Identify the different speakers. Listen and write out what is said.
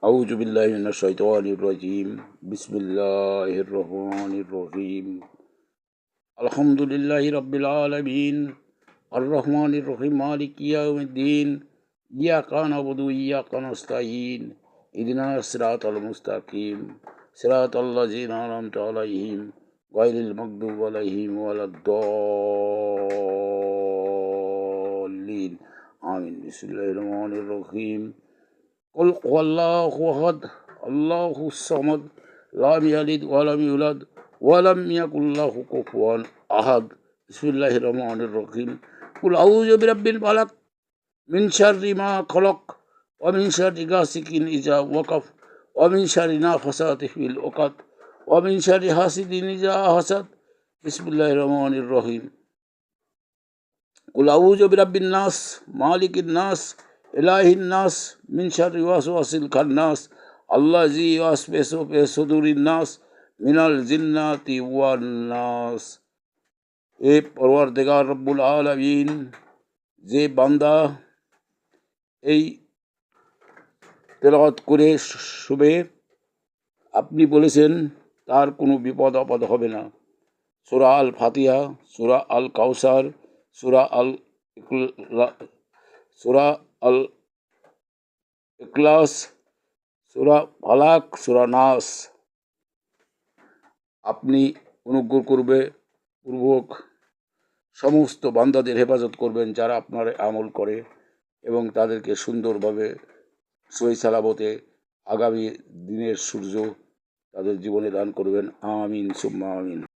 Speaker 1: আউযু বিল্লাহি মিনাশ শাইতানির রাজিম। বিসমিল্লাহির রহমানির রহিম। আলহামদুলিল্লাহি রাব্বিল আলামিন। আর রহমানির রহিম মালিকি ইয়াউমিদ্দিন। ইয়্যাকা না'বুদু ওয়া ইয়্যাকা নাস্তাঈন। ইহদিনাস সিরাতাল মুস্তাকিম। সিরাতাল্লাযীনা আন'আমতা আলাইহিম গায়রিল মাগদুবি আলাইহিম ওয়ালাদ-দাল্লিন। আমিন। বিসমিল্লাহির রহমানির রহিম। কুল হুয়াল্লাহু আহাদ আল্লাহুস সামাদ লাম ইয়ালিদ ওয়া লাম ইউলাদ ওয়া লাম ইয়াকুল লাহু কুফুয়ান আহাদ। বিসমিল্লাহির রহমানির রহিম। কুল আউযু বিরাব্বিল ফালাক মিন শাররি মা খলাক ওয়া মিন শাররি গাসিকিন ইযা ওয়াকাব ওয়া মিন শাররি নাফাসাতি ফিল উকাদ ওয়া মিন শাররি হাসিদিন ইযা হাসাদ। বিসমিল্লাহির রহমানির রহিম। কুল আউযু বিরাব্বিন নাস মালিকিন নাস ইলাহিন নাস মিন শাররি ওয়াসওয়াসিল খান্নাস আল্লাযী ইউওয়াসওয়িসু ফি সুদুরিন নাস মিনাল জিন্নাতি ওয়ান নাস। এ পরওয়ারদিগার রব্বুল আলামিন, যে বান্দা এই তেলাওয়াত করে শুবে আপনি বলেছেন তার কোনো বিপদ আপদ হবে না। সূরা আল ফাতিহা, সূরা আল কাউসার, সূরা আল ইখলাস, সূরা ফালাক, সূরা নাস আপনি অনুগ্রহ পূর্বক সমস্ত বান্দাদের হেফাজত করবেন যারা আপনার আমল করে, এবং তাদেরকে সুন্দরভাবে সহি সালামতে আগামী দিনের সূর্য তাদের জীবনে দান করবেন। আমিন সুম্মা আমিন।